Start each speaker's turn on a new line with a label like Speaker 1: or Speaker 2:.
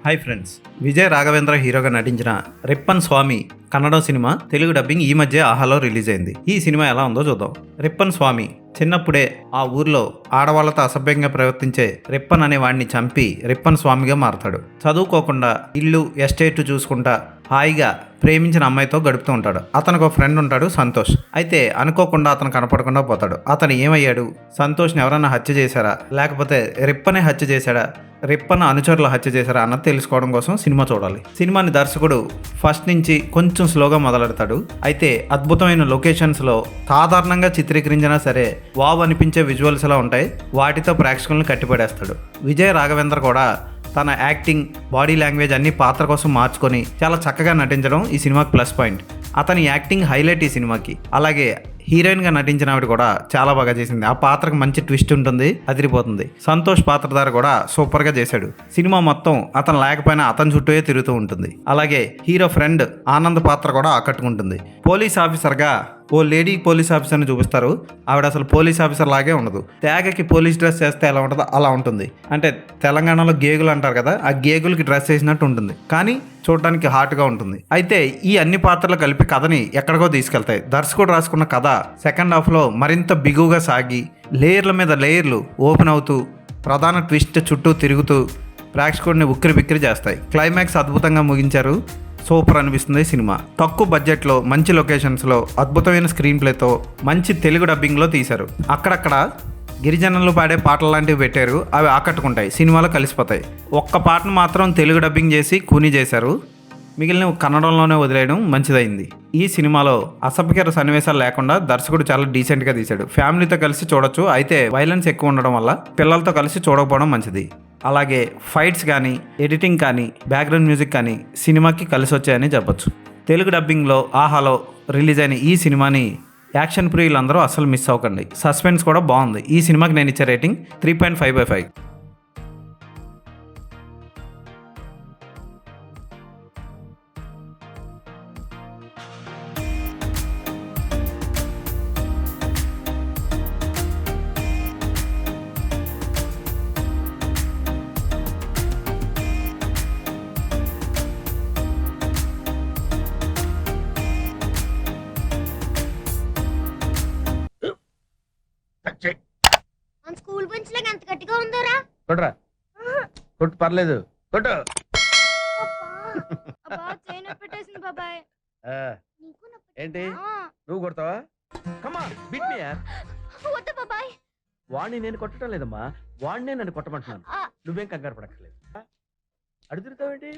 Speaker 1: Hi friends, Vijay Raghavendra హీరోగా నటించిన Ripon స్వామి Kannada cinema Telugu dubbing ఈ మధ్య ఆహాలో రిలీజ్ అయింది. ఈ సినిమా ఎలా ఉందో చూద్దాం. రిప్పన్ స్వామి చిన్నప్పుడే ఆ ఊర్లో ఆడవాళ్లతో అసభ్యంగా ప్రవర్తించే రిప్పన్ అనే వాడిని చంపి రిప్పన్ స్వామిగా మారతాడు. చదువుకోకుండా ఇల్లు ఎస్టేట్ చూసుకుంటా హాయిగా ప్రేమించిన అమ్మాయితో గడుపుతూ ఉంటాడు. అతనికి ఒక ఫ్రెండ్ ఉంటాడు, సంతోష్. అయితే అనుకోకుండా అతను కనపడకుండా పోతాడు. అతను ఏమయ్యాడు? సంతోష్ని ఎవరన్నా హత్య చేశారా, లేకపోతే రిప్పనే హత్య చేశాడా, రిప్పన్ అనుచరులు హత్య చేశారా అన్నది తెలుసుకోవడం కోసం సినిమా చూడాలి. సినిమాని దర్శకుడు ఫస్ట్ నుంచి కొంచెం స్లోగా మొదలెడతాడు. అయితే అద్భుతమైన లొకేషన్స్లో సాధారణంగా చిత్రీకరించినా సరే వావ్ అనిపించే విజువల్స్ ఎలా ఉంటాయి, వాటితో ప్రేక్షకులను కట్టిపడేస్తాడు. విజయ్ రాఘవేంద్ర కూడా తన యాక్టింగ్, బాడీ లాంగ్వేజ్ అన్ని పాత్ర కోసం మార్చుకొని చాలా చక్కగా నటించడం ఈ సినిమాకి ప్లస్ పాయింట్. అతని యాక్టింగ్ హైలైట్ ఈ సినిమాకి. అలాగే హీరోయిన్గా నటించిన ఆవిడ కూడా చాలా బాగా చేసింది. ఆ పాత్రకు మంచి ట్విస్ట్ ఉంటుంది, అదిరిపోతుంది. సంతోష్ పాత్రధారి కూడా సూపర్గా చేశాడు. సినిమా మొత్తం అతను లేకపోయినా అతని చుట్టూ తిరుగుతూ ఉంటుంది. అలాగే హీరో ఫ్రెండ్ ఆనంద్ పాత్ర కూడా ఆకట్టుకుంటుంది. పోలీస్ ఆఫీసర్గా ఓ లేడీ పోలీస్ ఆఫీసర్ని చూపిస్తారు. ఆవిడ అసలు పోలీస్ ఆఫీసర్ లాగే ఉండదు. తేగకి పోలీస్ డ్రెస్ వేస్తే ఎలా ఉంటుందో అలా ఉంటుంది. అంటే తెలంగాణలో గేగులు అంటారు కదా, ఆ గేగులకి డ్రెస్ వేసినట్టు ఉంటుంది, కానీ చూడటానికి హాట్గా ఉంటుంది. అయితే ఈ అన్ని పాత్రలు కలిపి కథని ఎక్కడికో తీసుకెళ్తాయి. దర్శకుడు రాసుకున్న కథ సెకండ్ హాఫ్లో మరింత బిగువుగా సాగి లేయర్ల మీద లేయర్లు ఓపెన్ అవుతూ ప్రధాన ట్విస్ట్ చుట్టూ తిరుగుతూ ప్రేక్షకుడిని ఉక్కిరి బిక్కిరి చేస్తాయి. క్లైమాక్స్ అద్భుతంగా ముగించారు. సూపర్ అనిపిస్తుంది సినిమా. తక్కువ బడ్జెట్లో మంచి లొకేషన్స్లో అద్భుతమైన స్క్రీన్ ప్లేతో మంచి తెలుగు డబ్బింగ్లో తీశారు. అక్కడక్కడ గిరిజనులు పాడే పాటలు లాంటివి పెట్టారు. అవి ఆకట్టుకుంటాయి, సినిమాలో కలిసిపోతాయి. ఒక్క పాటను మాత్రం తెలుగు డబ్బింగ్ చేసి కూనీ చేశారు. మిగిలిన కన్నడంలోనే వదిలేయడం మంచిదైంది. ఈ సినిమాలో అసభ్యకర సన్నివేశాలు లేకుండా దర్శకుడు చాలా డీసెంట్గా తీశాడు. ఫ్యామిలీతో కలిసి చూడొచ్చు. అయితే వైలెన్స్ ఎక్కువ ఉండడం వల్ల పిల్లలతో కలిసి చూడకపోవడం మంచిది. అలాగే ఫైట్స్ కానీ, ఎడిటింగ్ కానీ, బ్యాక్గ్రౌండ్ మ్యూజిక్ కానీ సినిమాకి కలిసి వచ్చాయని చెప్పొచ్చు. తెలుగు డబ్బింగ్లో ఆహాలో రిలీజ్ అయిన ఈ సినిమాని యాక్షన్ ప్రియులందరూ అస్సలు మిస్ అవ్వకండి. సస్పెన్స్ కూడా బాగుంది. ఈ సినిమాకి నేను ఇచ్చే రేటింగ్ 3.5/5.
Speaker 2: మన స్కూల్ బెంచ్ లాగా ఎంత గట్టిగా ఉందోరా.
Speaker 3: కొట్రా, కొట్టు, పర్లేదు, కొట్టు.
Speaker 2: పెట్టేసింది బాబాయ్.
Speaker 3: ఆ, ఏంటి నువ్వు కొడతావా? కమా బిట్ మీ యార్.
Speaker 2: వద్దు బాబాయ్.
Speaker 3: వాణ్ణి నేను కొట్టడం లేదమ్మా, వాణ్ణే నన్ను కొట్టమంటున్నాను. నువ్వేం కంగారు పడక్కర్లేదు. అడుగుతావేంటి?